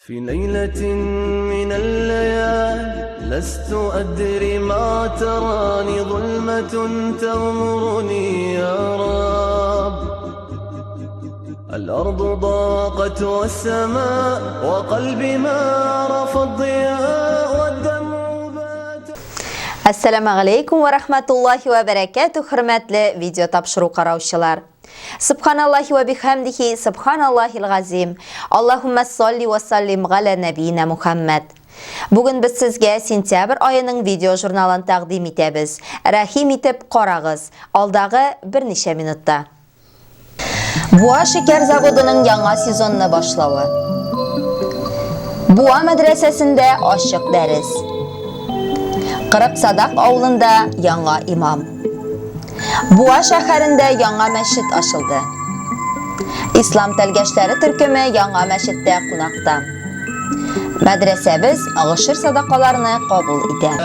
في ليلة من الليالي لست أدري ما تراني ظلمة تغمرني يا رب. الأرض ضاقت والسماء وقلبي ما عرف الضياء والدمع بات. Assalamu alaikum wa rahmatullahi wa barakatuh. Hürmetli video tapşırı qarawçılar. Subhanallahi ve bihamdihi, subhanallahil gazim. Allahumma salli ve sallim ala nabiyina Muhammad. Bugün biz sizge sentyabr ayının video jurnalını taqdim etemiz. Rahim etip qaragız. Aldağı bir neçe minutda. Buğa şeker zavodunun yangi sezonuna başlağı. Buğa medresesinde aşık deriz. Qırık Sadak avlunda yangi imam. Buğa şəhərində yangi məşid açıldı. İslam təlgəçləri türkümü yangi məşiddə qonaqda. Mədrəsəmiz ağışır sadaqalarını qəbul edir.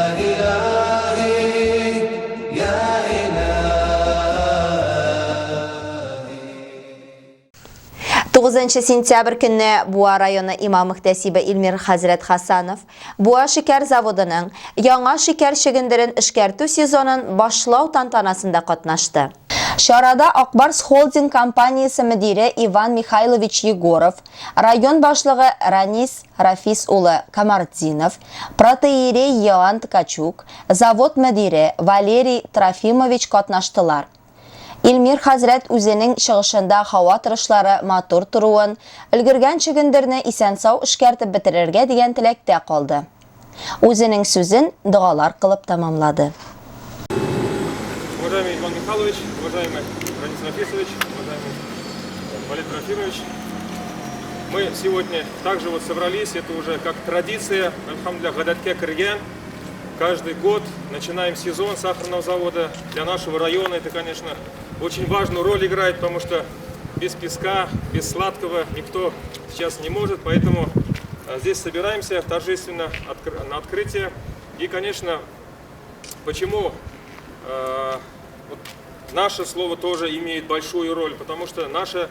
9 sentyabr günü Buğa rayonu İmam Muhtesibi İlmir Hazret Hasanov Buğa şeker zavodunun yangi şeker şegindirin işkertü sezonun başlaw tantanasında qatnaşdı. Şarada Akbars Holding kompaniyası müdiri Ivan Mikhailovich Yegorov, rayon başlığı Ranis Rafis ulu Kamardzinov, proteirey Yoan Tkachuk, zavod müdiri Valeri Trofimovich qatnaştılar. İlmir Hazret üzerinin шығышында hava tırışları motor turuğun, ülgürgen çigindirini isen-sağ işkertip bitirirge degen tilekte kaldı. Üzerinin sözün dualar kılıp tamamladı. Уважаемый Иван Михайлович, уважаемый Ранис Рафисович, уважаемый Валерий Трофимович, мы сегодня также вот собрались, это уже как традиция, альхамдулилля, гадатке кирген. Каждый год начинаем сезон сахарного завода. Для нашего района это, конечно, очень важную роль играет, потому что без песка, без сладкого никто сейчас не может. Поэтому здесь собираемся торжественно на открытие. И, конечно, почему вот наше слово тоже имеет большую роль, потому что наша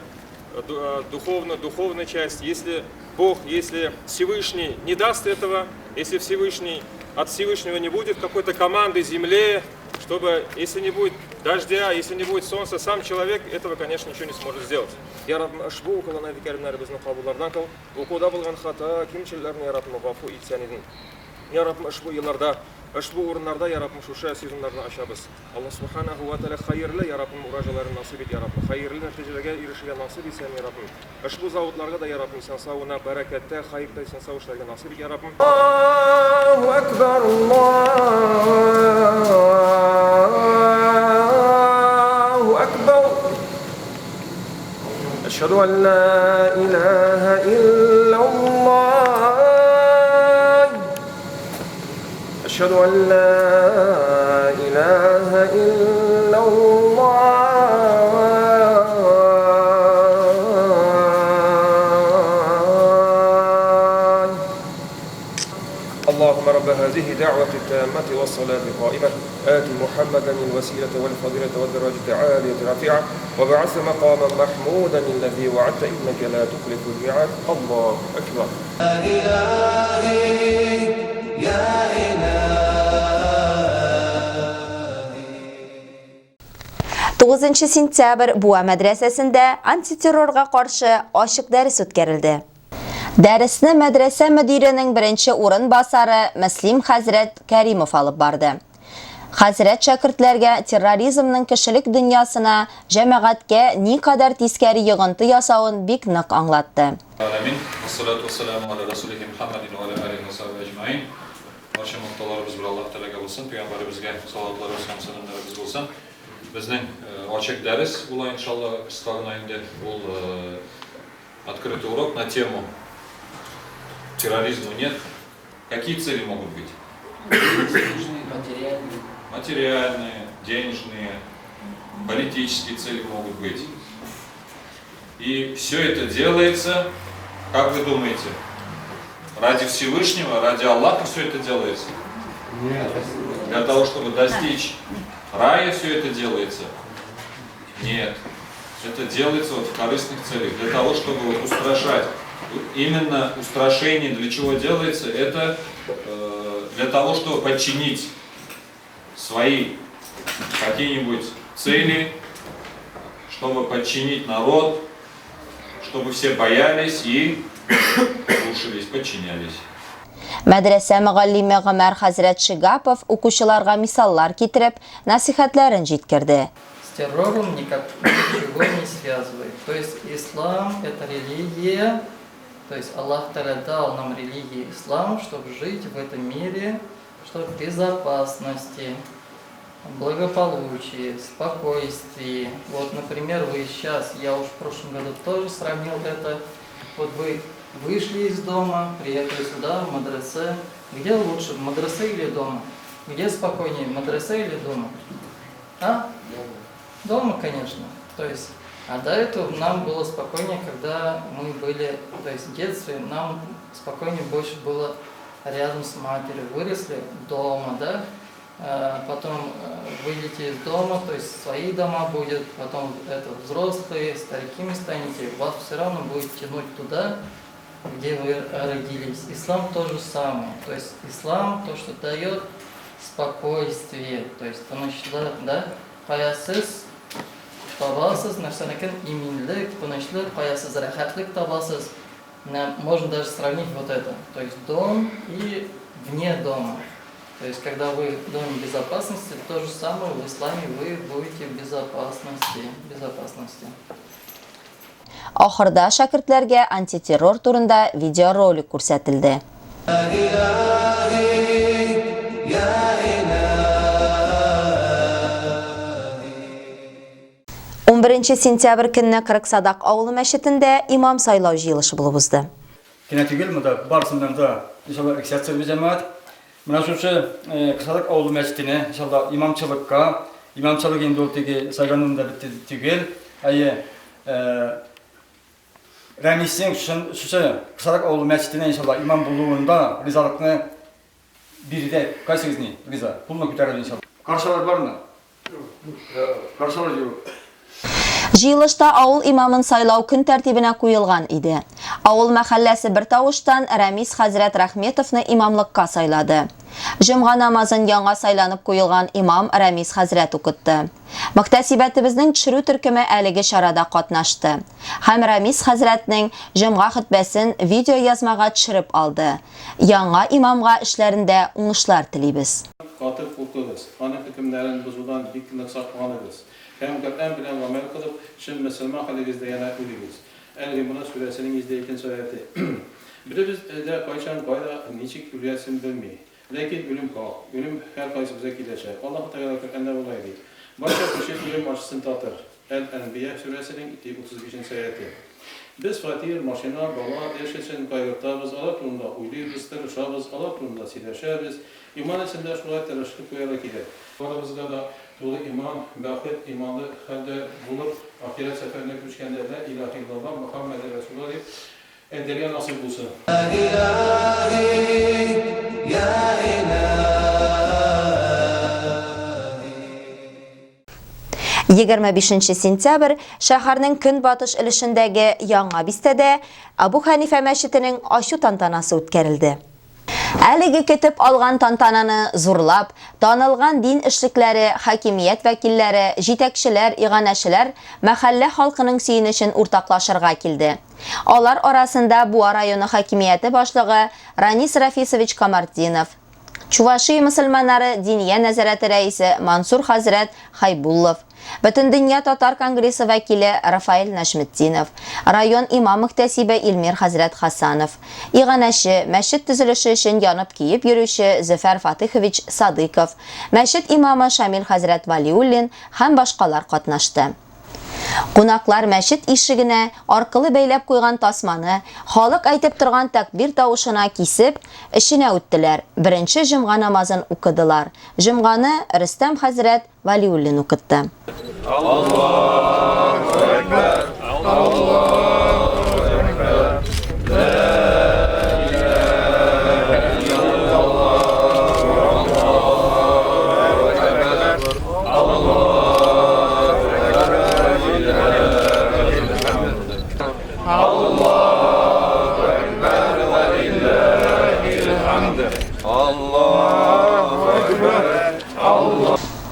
духовная часть, если Бог, если Всевышний не даст этого, если Всевышний от Всевышнего не будет какой-то команды земле, чтобы, если не будет дождя, если не будет солнца, сам человек этого, конечно, ничего не сможет сделать. Я раб ашбу калана викаринар безну кабулардан кал, укуда булган хата кимчилләрне яратма гафу итсәнидин. Я раб ашбу елларда, ашбу урыннарда я раб шуша сезоннарны ачабыз. Аллах субханаху ва тааля хайырлы я раб муражаларын насип ит я раб. Хайырлы нәтиҗәләргә ирешергә насип итсәң я раб. Ашбу заводларга да я раб инсан сауына, бәрәкәттә, хайырда инсан сау эшләргә насип ит я раб. Аллаһу акбар, Аллаһу акбар. Ашһаду ан ла илаха иллаллах. أشهد أن لا إله إلا الله. اللهم رب هذه دعوة التامة والصلاة القائمة آت محمدا الوسيلة والفضيلة والدرجة العالية الرفيعة وبعث مقاما محمودا الذي وعدت إنك لا تخلف الميعاد. الله أكبر. لا إله يا إله. 9 sentyabr Buğa medresesinde antiterrorga qarşı aşıq dəris ötkərildi. Dərisni medrese müdirinin birinci orun basarı Müslim Hazret Kərimov alıb bardı. Hazret şagirdlərə terrorizmning kişilik dünyasına, cəmiyyətə nə qədər teskari yığıntı yasağın bek nıq anlatdı. Amin. Vessalatu vesselamu ala Resulih Muhammedin ve ala alihi ve sahbihi ecmaîn. Barcha muhtalarımız bir Allah Teala'ga olsun, Peygamberimizge salatlar ve selamlarımız olsun. Bizning ochiq dars bo'lar inshaalloh istig'on ayında ul открытый урок на тему терроризма нет. Какие цели могут быть? Материальные, денежные, политические цели могут быть. И все это делается, как вы думаете, ради Всевышнего, ради Аллаха все это делается? Нет. Для того, чтобы достичь рая все это делается? Нет. Это делается вот в корыстных целях, для того, чтобы вот устрашать Именно устрашение для чего делается? Это для того, чтобы подчинить свои какие-нибудь цели, чтобы подчинить народ, чтобы все боялись и слушались, подчинялись. Мәдрәсә мөгаллиме Гомәр хәзрәт Шигапов укучыларга мисаллар китереп, насихәтләрен җиткерде. С террором ничего не связывает. То есть ислам – это религия, то есть Аллах Та'аля дал нам религию ислам, чтобы жить в этом мире, чтобы в безопасности, благополучии, спокойствии. Вот, например, вы сейчас, я уж в прошлом году тоже сравнил это, вот вы вышли из дома, приехали сюда, в мадресе. Где лучше, в мадресе или дома? Где спокойнее, в мадресе или дома? А? Дома, конечно. То есть, а до этого нам было спокойнее, когда мы были, то есть в детстве нам спокойнее больше было рядом с матерью. Выросли дома, да? Потом выйдете из дома, то есть свои дома будет, потом это взрослые, стариками станете, вас все равно будет тянуть туда, где вы родились. Ислам то же самое, то есть ислам то, что дает спокойствие, то есть тынычлык, да, каясыз табасыз, нәрсәнекен иминлек, тынычлык, каясыз рәхәтлек табасыз. Можно даже сравнить вот это, то есть дом и вне дома. То есть, когда вы в доме безопасности, то же самое в исламе вы будете в безопасности. Ахырда шәкертләргә антитеррор турында видеоролик күрсәтелде. 11 сентябрь көнне Кырыксадак авылы мәчетендә имам сайлау җыелышы булып узды. Кинәтигел монда барысыннан да иншалла эксәтсез җәмәгать. Менә шушы Кырыксадак авылы мәчетенә иншалла имамчылык инде ул теге сайганында бит түгел. Әйе Рәмисең шушы Кырыксадак авылы мәчетенә иншалла имам булуында ризалыкны бирде. Кайсыгызны риза? Пулны күтәрелде иншалла. Каршылар бармы? Каршылар юк. Җыелышта авыл имамын сайлау көн тәртибенә куелган иде. Авыл мәхәлләсе бер тавыштан Рәмис хәзрәт Рәхметовны имамлыкка сайлады. Җомга намазын яңа сайланып куелган имам Рәмис хәзрәт укытты. Мөхтәсибәтебезнең төшерү төркеме әлеге чарада катнашты. Һәм Рәмис хәзрәтнең җомга хутбәсен видео язмага төшереп алды. Яңа имамга эшләрендә уңышлар телибез. Катып укыгыз. Аны хөкемнәрен бузудан бик нык сакланыгыз. Һәм Коръән белән гамәл кылып, шул мөселман хәлегездә яна үлегез. Әл-Имран сүрәсенең 102 аятı. Birimiz de kayçan kayda niçik ülüyesin bilmeyi. Lakin ölüm kal. Ölüm her kaysımıza gidecek. Allah Teala Kur'an'da olaydı. Başka bir şey ölüm açısını tatır. El-Enbiya suresinin 35. ayeti. Biz Fatih, maşina, bala, eşesin kaygırtağımız alaklığında, uyluyuz, tırışağımız alaklığında sileşeriz. İman içinde şuna tırışık koyarak gider. Aramızda da dolu iman, bakit, imanlı halde bulup, ahiret seferine güçkende de ilahi illallah, Muhammed Resulullah deyip, enderiye nasip bulsun. Ya ilahi, ya ilahi. 25 сентябрь шәһәрнең көнбатыш өлешендәге Яңа Бистәдә Абу Ханифа мәчетенең ачу тантанасы үткәрелде. Әлеге көтеп алган тантананы зурлап, танылган дин эшлекләре, хакимият вәкилләре, җитәкчеләр, иганәчеләр мәхәллә халкының сөенечен уртаклашырга килде. Алар арасында Буа районы хакимияте башлыгы Ранис Рафисович Камардинов, Чувашия мөселманнары Диния нәзарәте рәисе Мансур хәзрәт Хайбуллов, Бөтендөнья татар конгрессы вәкиле Рафаэль Нәҗметдинов, район имам мөхтәсибе Илмир хәзрәт Хасанов, иганәче, мәчет төзелеше өчен янып киеп йөрүче Зөфәр Фатихович Садыков, мәчет имамы Шамил хәзрәт Валиуллин һәм башкалар катнашты. Кунаклар мәчет ишегенә аркылы бәйләп куйган тасманы халык әйтеп торган тәкбир тавышына кисеп, эшенә үттеләр. Беренче җомга намазын укыдылар. Җомганы Рөстәм хәзрәт Валиуллин укытты. Аллаху акбар. Аллаху акбар.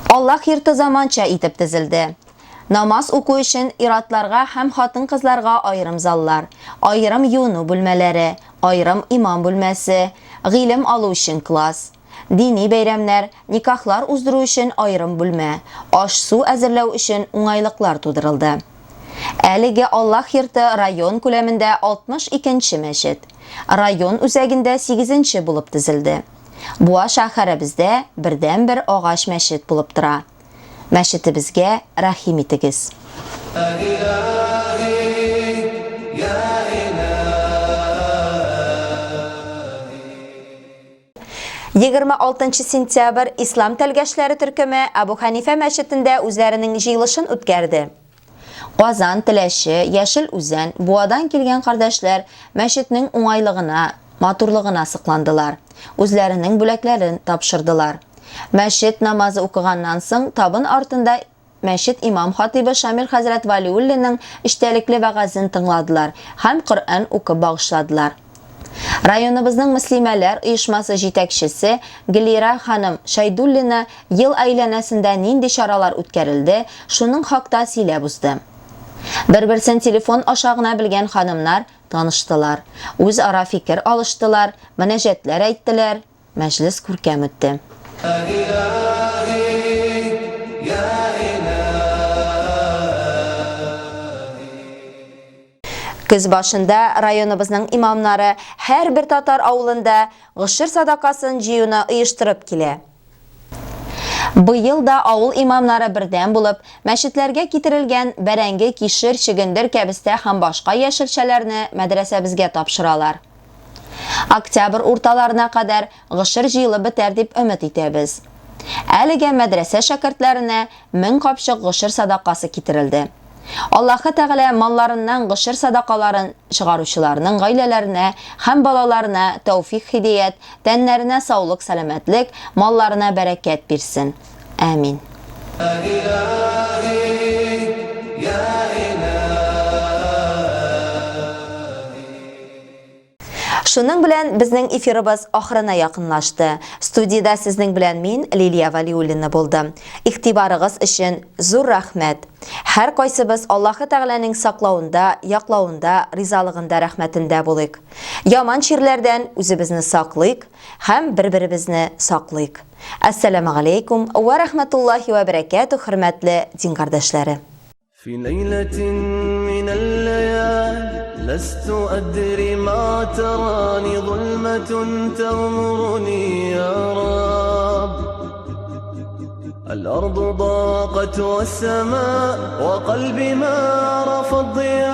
Аллах йорты заманча итеп тезелде. Намаз уку өчен иратларга һәм хатын-кызларга аерым заллар, аерым юыну бүлмәләре, аерым имам бүлмәсе, гыйлем алу өчен класс, дини бәйрәмнәр, никахлар уздыру өчен аерым бүлмә, аш-су әзерләү өчен уңайлыклар тудырылды. Әлеге Аллах йорты район күләмендә 62-нче мәчет, район үзәгендә 8-нче булып тезелде. Буа шәһәребездә бердән-бер агач мәчет булып тора. Мәчетебезгә рәхим итегез. 26 сентябрь Ислам тәлгәшләре төркеме Абу Ханифа мәчетендә үзләренең җыелышын үткәрде. Казан, Теләче, Яшел Үзән, Буадан килгән кардәшләр мәчетнең уңайлыгына, матурлыгына сыкландылар. Үзләренең бүләкләрен тапшырдылар. Мәчет намазы укыганнан соң табын артында мәчет имам хатибы Шамил хәзрәт Валиуллинның эчтәлекле вәгазен тыңладылар һәм Коръән укып багышладылар. Районыбызның мөслимәләр оешмасы җитәкчесе Гөлира ханым Шайдуллина ел әйләнәсендә нинди чаралар үткәрелде, шуның хакта сөйләп узды. Бер-берсен телефон аша гына белгән ханымнар таныштылар, үз ара фикер алыштылар, мөнәҗәтләр әйттеләр, мәҗлес күркәм үтте. Көз башында районыбызның имамнары һәр бер татар авылында гышыр садакасын җыюны оештырып килә. Быел да авыл имамнары бердән булып, мәчетләргә китерелгән бәрәңге, кишер, чөгендер кәбестә һәм башка яшелчәләрне мәдрәсәбезгә тапшыралар. Октябрь урталарына кадәр гышыр җыелып бетәр дип өмет итәбез. Әлегә мәдрәсә шәкертләренә 1000 капчык гышыр садакасы китерелде. Аллаһы Тәгалә малларыннан гышыр садакаларын чыгаручыларның гаиләләренә һәм балаларына тәүфик хидият, тәннәренә саулык, сәламәтлек, малларына бәрәкәт бирсен. Амин. Шуның белән безнең эфирыбыз ахырына якынлашты. Студиядә сезнең белән мин, Лилия Валиуллина булдым. Игътибарыгыз өчен зур рәхмәт. Һәр кайсыбыз Аллаһы Тәгаләнең саклауында, яклауында, ризалыгында, рәхмәтендә булыйк. Яман чирләрдән үзебезне саклыйк һәм бер-беребезне саклыйк. Ассаламу алейкум ва рахматуллахи ва баракатух, хөрмәтле дин кардәшләре. في ليلة من الليالي لست أدري ما تراني ظلمة تغمرني يا رب. الأرض ضاقت والسماء وقلبي ما عرف الضياء.